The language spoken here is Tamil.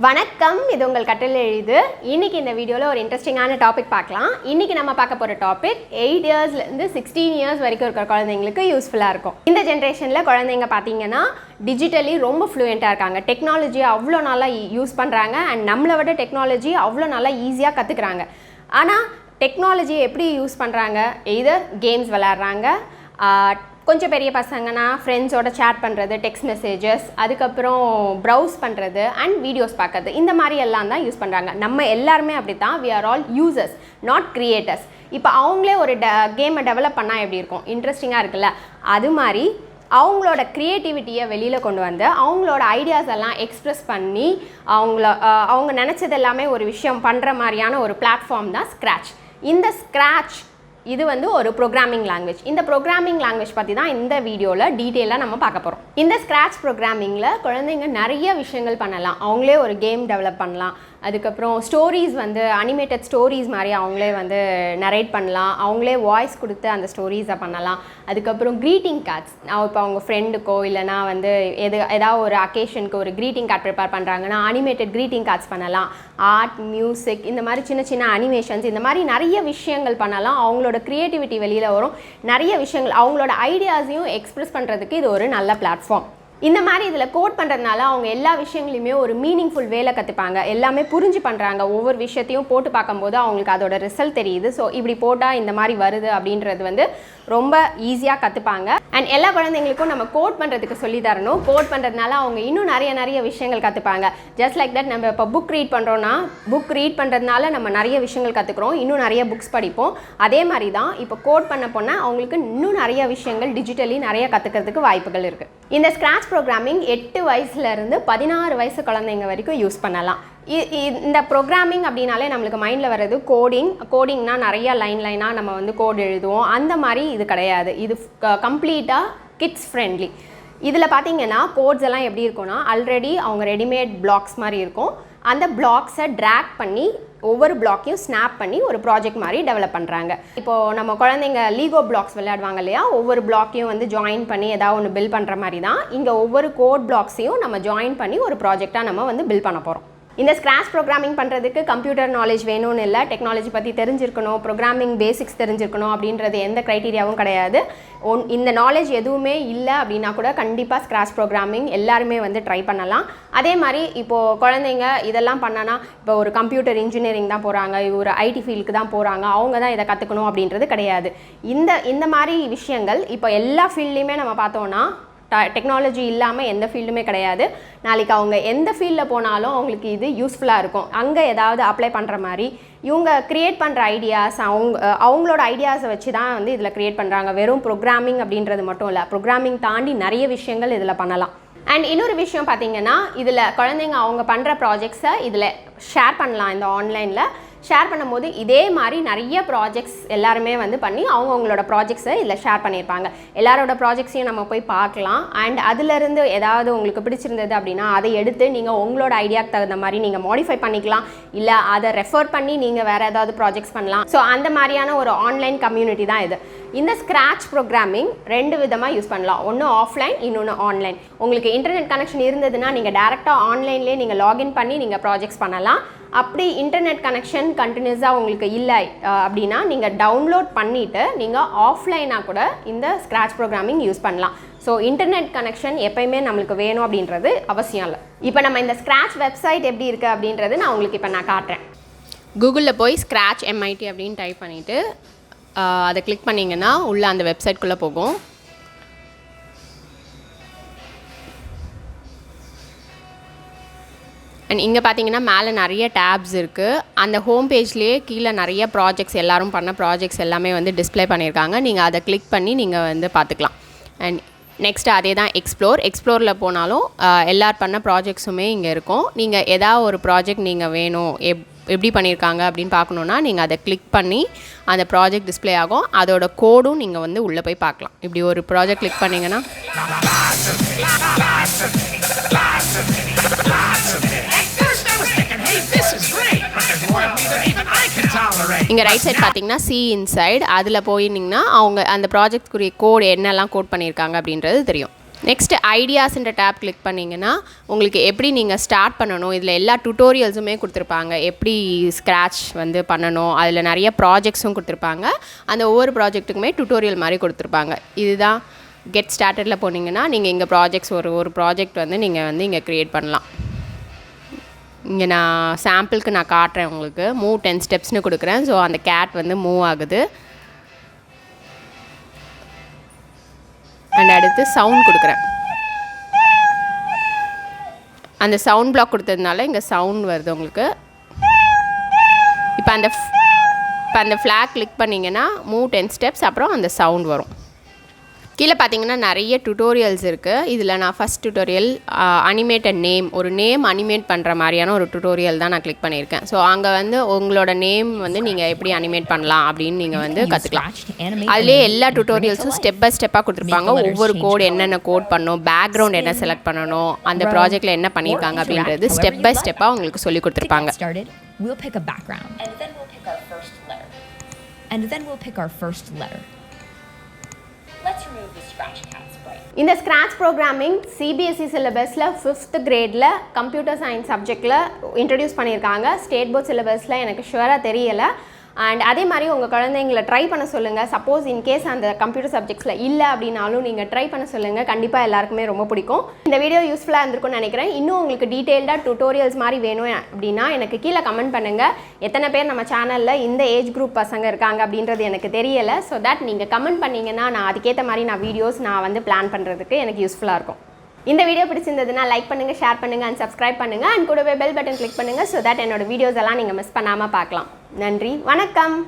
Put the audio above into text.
வணக்கம், இது உங்கள் கற்றல் எளிது. இன்னைக்கு இந்த வீடியோவில் ஒரு இன்ட்ரெஸ்டிங்கான டாபிக் பார்க்கலாம். இன்னைக்கு நம்ம பார்க்க போகிற டாபிக் 8 இயர்ஸ்லேருந்து 16 இயர்ஸ் வரைக்கும் இருக்கிற குழந்தைங்களுக்கு யூஸ்ஃபுல்லாக இருக்கும். இந்த ஜென்ரேஷனில் குழந்தைங்க பார்த்தீங்கன்னா டிஜிட்டலி ரொம்ப ஃப்ளூயண்ட்டாக இருக்காங்க. டெக்னாலஜி அவ்வளோ நல்லா யூஸ் பண்ணுறாங்க அண்ட் நம்மளை விட டெக்னாலஜி அவ்வளோ நல்லா ஈஸியாக கற்றுக்குறாங்க. ஆனால் டெக்னாலஜியை எப்படி யூஸ் பண்ணுறாங்க? எய்தர் கேம்ஸ் விளையாடுறாங்க, கொஞ்சம் பெரிய பசங்கன்னா ஃப்ரெண்ட்ஸோட சேட் பண்ணுறது, டெக்ஸ்ட் மெசேஜஸ், அதுக்கப்புறம் ப்ரௌஸ் பண்ணுறது அண்ட் வீடியோஸ் பார்க்குறது, இந்த மாதிரி எல்லாம் தான் யூஸ் பண்ணுறாங்க. நம்ம எல்லாருமே அப்படி தான். We are all users, not creators. இப்போ அவங்களே ஒரு கேமை டெவலப் பண்ணால் எப்படி இருக்கும்? இன்ட்ரெஸ்டிங்காக இருக்குல்ல? அது மாதிரி அவங்களோட க்ரியேட்டிவிட்டியை வெளியில் கொண்டு வந்து அவங்களோட ஐடியாஸ் எல்லாம் எக்ஸ்ப்ரெஸ் பண்ணி அவங்க நினச்சது எல்லாமே ஒரு விஷயம் பண்ணுற மாதிரியான ஒரு பிளாட்ஃபார்ம் தான் ஸ்க்ராட்ச். இந்த ஸ்க்ராட்ச் இது வந்து ஒரு ப்ரோக்ராமிங் லாங்குவேஜ். இந்த ப்ரோக்ராமிங் லாங்குவேஜ் பற்றி தான் இந்த வீடியோவில் டீட்டெயிலாக நம்ம பார்க்க போகிறோம். இந்த ஸ்க்ராட்ச் ப்ரோக்ராமிங்கில் குழந்தைங்க நிறைய விஷயங்கள் பண்ணலாம். அவங்களே ஒரு கேம் டெவலப் பண்ணலாம். அதுக்கப்புறம் ஸ்டோரிஸ் வந்து அனிமேட்டட் ஸ்டோரிஸ் மாதிரி அவங்களே வந்து நரேட் பண்ணலாம். அவங்களே வாய்ஸ் கொடுத்து அந்த ஸ்டோரிஸை பண்ணலாம். அதுக்கப்புறம் க்ரீட்டிங் கார்ட்ஸ், இப்போ அவங்க ஃப்ரெண்டுக்கோ இல்லைனா வந்து ஏதாவது ஒரு அக்கேஷனுக்கு ஒரு க்ரீட்டிங் கார்ட் ப்ரிப்பேர் பண்ணுறாங்கன்னா அனிமேட்டட் க்ரீட்டிங் கார்ட்ஸ் பண்ணலாம். ஆர்ட், மியூசிக், இந்த மாதிரி சின்ன சின்ன அனிமேஷன்ஸ், இந்த மாதிரி நிறைய விஷயங்கள் பண்ணலாம். அவங்களோட க்ரியேட்டிவிட்டி வெளியில் வரும். நிறைய விஷயங்கள் அவங்களோட ஐடியாஸையும் எக்ஸ்ப்ரெஸ் பண்ணுறதுக்கு இது ஒரு நல்ல பிளாட்ஃபார்ம். இந்த மாதிரி இதில் கோட் பண்ணுறதுனால அவங்க எல்லா விஷயங்களையுமே ஒரு மீனிங்ஃபுல் வேலை கற்றுப்பாங்க. எல்லாமே புரிஞ்சு பண்ணுறாங்க. ஒவ்வொரு விஷயத்தையும் போட்டு பார்க்கும்போது அவங்களுக்கு அதோட ரிசல்ட் தெரியுது. ஸோ இப்படி போட்டால் இந்த மாதிரி வருது அப்படின்றது வந்து ரொம்ப ஈஸியாக கற்றுப்பாங்க. அண்ட் எல்லா குழந்தைங்களுக்கும் நம்ம கோட் பண்ணுறதுக்கு சொல்லி தரணும். கோட் பண்ணுறதுனால அவங்க இன்னும் நிறைய விஷயங்கள் கற்றுப்பாங்க. ஜஸ்ட் லைக் தட், நம்ம இப்போ புக் ரீட் பண்ணுறோன்னா புக் ரீட் பண்ணுறதுனால நம்ம நிறைய விஷயங்கள் கற்றுக்குறோம். இன்னும் நிறைய புக்ஸ் படிப்போம். அதே மாதிரி தான் இப்போ கோட் பண்ண போனால் அவங்களுக்கு இன்னும் நிறைய விஷயங்கள் டிஜிட்டலி நிறைய கற்றுக்கிறதுக்கு வாய்ப்புகள் இருக்குது. இந்த ஸ்க்ராட்ச் ப்ரோக்ராமிங் 8 வயசுலேருந்து 16 வயசு குழந்தைங்க வரைக்கும் யூஸ் பண்ணலாம். இந்த ப்ரோக்ராமிங் அப்படின்னாலே நம்மளுக்கு மைண்டில் வர்றது கோடிங்னா நிறைய லைனாக நம்ம வந்து கோட் எழுதுவோம். அந்த மாதிரி இது கிடையாது. இது கம்ப்ளீட்டாக கிட்ஸ் ஃப்ரெண்ட்லி. இதில் பார்த்தீங்கன்னா கோட்ஸ் எல்லாம் எப்படி இருக்கும்னா, ஆல்ரெடி அவங்க ரெடிமேட் பிளாக்ஸ் மாதிரி இருக்கும். அந்த பிளாக்ஸை ட்ராக் பண்ணி ஒவ்வொரு பிளாக்கையும் ஸ்னாப் பண்ணி ஒரு ப்ராஜெக்ட் மாதிரி டெவலப் பண்ணுறாங்க. இப்போது நம்ம குழந்தைங்க லீகோ பிளாக்ஸ் விளையாடுவாங்க இல்லையா? ஒவ்வொரு பிளாக்கையும் வந்து ஜாயின் பண்ணி ஏதாவது ஒன்று பில்ட் பண்ணுற மாதிரி தான் இங்கே ஒவ்வொரு கோட் பிளாக்ஸையும் நம்ம ஜாயின் பண்ணி ஒரு ப்ராஜெக்டாக நம்ம வந்து பில்ட் பண்ண போகிறோம். இந்த ஸ்க்ராட்ச் ப்ரோக்ராமிங் பண்ணுறதுக்கு கம்ப்யூட்டர் நாலேஜ் வேணும்னு இல்லை, டெக்னாலஜி பற்றி தெரிஞ்சிருக்கணும், ப்ரோக்ராமிங் பேசிக்ஸ் தெரிஞ்சிருக்கணும் அப்படின்றது எந்த க்ரைட்டீரியாவும் கிடையாது. இந்த நாலேஜ் எதுவுமே இல்லை அப்படின்னா கூட கண்டிப்பாக ஸ்க்ராட்ச் ப்ரோக்ராமிங் எல்லாருமே வந்து ட்ரை பண்ணலாம். அதே மாதிரி இப்போது குழந்தைங்க இதெல்லாம் பண்ணனா, இப்போ ஒரு கம்ப்யூட்டர் இன்ஜினியரிங் தான் போகிறாங்க, ஒரு ஐடி ஃபீல்டுக்கு தான் போகிறாங்க, அவங்க தான் இதை கற்றுக்கணும் அப்படின்றது கிடையாது. இந்த மாதிரி விஷயங்கள் இப்போ எல்லா ஃபீல்ட்லேயுமே நம்ம பார்த்தோன்னா டெக்னாலஜி இல்லாமல் எந்த ஃபீல்டுமே கிடையாது. நாளைக்கு அவங்க எந்த ஃபீல்டில் போனாலும் அவங்களுக்கு இது யூஸ்ஃபுல்லாக இருக்கும். அங்கே ஏதாவது அப்ளை பண்ணுற மாதிரி இவங்க க்ரியேட் பண்ணுற ஐடியாஸ் அவங்களோட ஐடியாஸை வச்சு தான் வந்து இதில் க்ரியேட் பண்ணுறாங்க. வெறும் ப்ரோக்ராமிங் அப்படின்றது மட்டும் இல்லை, ப்ரோக்ராமிங் தாண்டி நிறைய விஷயங்கள் இதில் பண்ணலாம். அண்ட் இன்னொரு விஷயம் பார்த்தீங்கன்னா, இதில் குழந்தைங்க அவங்க பண்ணுற ப்ராஜெக்ட்ஸை இதில் ஷேர் பண்ணலாம். இந்த ஆன்லைனில் ஷேர் பண்ணும்போது இதே மாதிரி நிறைய ப்ராஜெக்ட்ஸ் எல்லாருமே வந்து பண்ணி அவங்களோட ப்ராஜெக்ட்ஸை இதில் ஷேர் பண்ணியிருப்பாங்க. எல்லாரோட ப்ராஜெக்ட்ஸையும் நம்ம போய் பார்க்கலாம். அண்ட் அதிலிருந்து ஏதாவது உங்களுக்கு பிடிச்சிருந்தது அப்படின்னா அதை எடுத்து நீங்கள் உங்களோட ஐடியாவுக்கு தகுந்த மாதிரி நீங்கள் மாடிஃபை பண்ணிக்கலாம். இல்லை அதை ரெஃபர் பண்ணி நீங்கள் வேறு ஏதாவது ப்ராஜெக்ட்ஸ் பண்ணலாம். ஸோ அந்த மாதிரியான ஒரு ஆன்லைன் கம்யூனிட்டி தான் இது. இந்த ஸ்க்ராட்ச் ப்ரோக்ராமிங் 2 விதமாக யூஸ் பண்ணலாம். ஒன்று ஆஃப்லைன், இன்னொன்று ஆன்லைன். உங்களுக்கு இன்டர்நெட் கனெக்ஷன் இருந்ததுன்னா நீங்கள் டேரெக்டாக ஆன்லைன்லேயே நீங்கள் லாகின் பண்ணி நீங்கள் ப்ராஜெக்ட்ஸ் பண்ணலாம். அப்படி இன்டர்நெட் கனெக்ஷன் கண்டினியூஸாக உங்களுக்கு இல்லை அப்படின்னா நீங்கள் டவுன்லோட் பண்ணிவிட்டு நீங்கள் ஆஃப்லைனாக கூட இந்த ஸ்க்ராட்ச் ப்ரோக்ராமிங் யூஸ் பண்ணலாம். ஸோ இன்டர்நெட் கனெக்ஷன் எப்பயுமே நம்மளுக்கு வேணும் அப்படின்றது அவசியம் இல்லை. இப்போ நம்ம இந்த ஸ்க்ராட்ச் வெப்சைட் எப்படி இருக்குது அப்படின்றது நான் உங்களுக்கு இப்போ நான் காட்டுறேன். கூகுளில் போய் ஸ்க்ராட்ச் MIT அப்படின்னு டைப் பண்ணிவிட்டு அதை கிளிக் பண்ணிங்கன்னா உள்ளே அந்த வெப்சைட்குள்ளே போகும். அண்ட் இங்கே பார்த்தீங்கன்னா மேலே நிறைய டேப்ஸ் இருக்குது. அந்த ஹோம் பேஜ்லேயே கீழே நிறைய ப்ராஜெக்ட்ஸ், எல்லோரும் பண்ண ப்ராஜெக்ட்ஸ் எல்லாமே வந்து டிஸ்ப்ளே பண்ணியிருக்காங்க. நீங்கள் அதை கிளிக் பண்ணி நீங்கள் வந்து பார்த்துக்கலாம். அண்ட் நெக்ஸ்ட்டு அதே தான் எக்ஸ்ப்ளோரில் போனாலும் எல்லோரும் பண்ண ப்ராஜெக்ட்ஸுமே இங்கே இருக்கும். நீங்கள் ஏதாவது ஒரு ப்ராஜெக்ட் நீங்கள் வேணும் எப்படி பண்ணியிருக்காங்க அப்படின்னு பார்க்கணுன்னா நீங்கள் அதை கிளிக் பண்ணி அந்த ப்ராஜெக்ட் டிஸ்ப்ளே ஆகும். அதோட கோடும் நீங்கள் வந்து உள்ளே போய் பார்க்கலாம். இப்படி ஒரு ப்ராஜெக்ட் கிளிக் பண்ணிங்கன்னா இங்கே ரைட் சைட் பார்த்தீங்கன்னா சி இன்சைட் அதில் போயிருந்தீங்கன்னா அவங்க அந்த ப்ராஜெக்ட்குரிய கோட் என்னெல்லாம் கோட் பண்ணியிருக்காங்க அப்படின்றது தெரியும். நெக்ஸ்ட் ஐடியாஸ்ன்ற டேப் கிளிக் பண்ணிங்கன்னா உங்களுக்கு எப்படி நீங்கள் ஸ்டார்ட் பண்ணணும், இதில் எல்லா டுட்டோரியல்ஸுமே கொடுத்துருப்பாங்க. எப்படி ஸ்க்ராட்ச் வந்து பண்ணணும், அதில் நிறைய ப்ராஜெக்ட்ஸும் கொடுத்துருப்பாங்க. அந்த ஒவ்வொரு ப்ராஜெக்ட்டுக்குமே டுட்டோரியல் மாதிரி கொடுத்துருப்பாங்க. இதுதான் கெட் ஸ்டார்டடில் போனீங்கன்னா நீங்கள் இங்கே ப்ராஜெக்ட்ஸ் ஒரு ப்ராஜெக்ட் வந்து நீங்கள் இங்கே க்ரியேட் பண்ணலாம். இங்கே நான் சாம்பிளுக்கு நான் காட்டுறேன் உங்களுக்கு. மூவ் 10 ஸ்டெப்ஸ்னு கொடுக்குறேன். ஸோ அந்த கேட் வந்து மூவ் ஆகுது. அண்ட் அடுத்து சவுண்ட் கொடுக்குறேன். அந்த சவுண்ட் பிளாக் கொடுத்ததுனால இங்கே சவுண்ட் வருது உங்களுக்கு. இப்போ அந்த ஃப்ளாக் கிளிக் பண்ணிங்கன்னா மூவ் 10 ஸ்டெப்ஸ் அப்புறம் அந்த சவுண்ட் வரும். கீழே பார்த்தீங்கன்னா நிறைய டுட்டோரியல்ஸ் இருக்குது. இதில் நான் ஃபஸ்ட் டுட்டோரியல் அனிமேட்டட் நேம், ஒரு நேம் அனிமேட் பண்ணுற மாதிரியான ஒரு டுட்டோரியல் தான் நான் கிளிக் பண்ணியிருக்கேன். ஸோ அங்கே வந்து உங்களோட நேம் வந்து நீங்கள் எப்படி அனிமேட் பண்ணலாம் அப்படின்னு நீங்கள் வந்து கற்றுக்கலாம். அதுலேயே எல்லா டுட்டோரியல்ஸும் ஸ்டெப் பை ஸ்டெப்பாக கொடுத்துருப்பாங்க. ஒவ்வொரு கோட் என்னென்ன கோட் பண்ணணும், பேக்ரவுண்ட் என்ன செலக்ட் பண்ணணும், அந்த ப்ராஜெக்டில் என்ன பண்ணியிருக்காங்க அப்படின்றது ஸ்டெப் பை ஸ்டெப்பாக உங்களுக்கு சொல்லி கொடுத்துருப்பாங்க. இந்த ஸ்க்ராட்ச் ப்ரோக்ராமிங் சிபிஎஸ்சி சிலபஸில் 5th கிரேடில் கம்ப்யூட்டர் சயின்ஸ் சப்ஜெக்டில் இன்ட்ரடியூஸ் பண்ணியிருக்காங்க. ஸ்டேட் போர்ட் சிலபஸில் எனக்கு ஷுவராக தெரியலை. அண்ட் அதே மாதிரி உங்கள் குழந்தைங்களை ட்ரை பண்ண சொல்லுங்கள். சப்போஸ் இன்கேஸ் அந்த கம்ப்யூட்டர் சப்ஜெக்ட்ஸில் இல்லை அப்படின்னாலும் நீங்கள் ட்ரை பண்ண சொல்லுங்கள். கண்டிப்பாக எல்லாருக்குமே ரொம்ப பிடிக்கும். இந்த வீடியோ யூஸ்ஃபுல்லாக இருந்திருக்கும்னு நினைக்கிறேன். இன்னும் உங்களுக்கு டீட்டெயில்டாக டுட்டோரியல்ஸ் மாதிரி வேணும் அப்படின்னா எனக்கு கீழே கமெண்ட் பண்ணுங்கள். எத்தனை பேர் நம்ம சேனலில் இந்த ஏஜ் குரூப் பசங்க இருக்காங்க அப்படின்றது எனக்கு தெரியலை. ஸோ தட் நீங்கள் கமெண்ட் பண்ணிங்கன்னா நான் அதுக்கேற்ற மாதிரி வீடியோஸ் வந்து பிளான் பண்ணுறதுக்கு எனக்கு யூஸ்ஃபுல்லாக இருக்கும். இந்த வீடியோ பிடிச்சிருந்ததுன்னா லைக் பண்ணுங்கள், ஷேர் பண்ணுங்கள் அண்ட் சப்ஸ்கிரைப் பண்ணுங்கள். அண்ட் கூடவே பெல் பட்டன் கிளிக் பண்ணுங்கள். ஸோ தட் என்னோட வீடியோஸ் எல்லாம் நீங்கள் மிஸ் பண்ணாமல் பார்க்கலாம். நன்றி, வணக்கம்.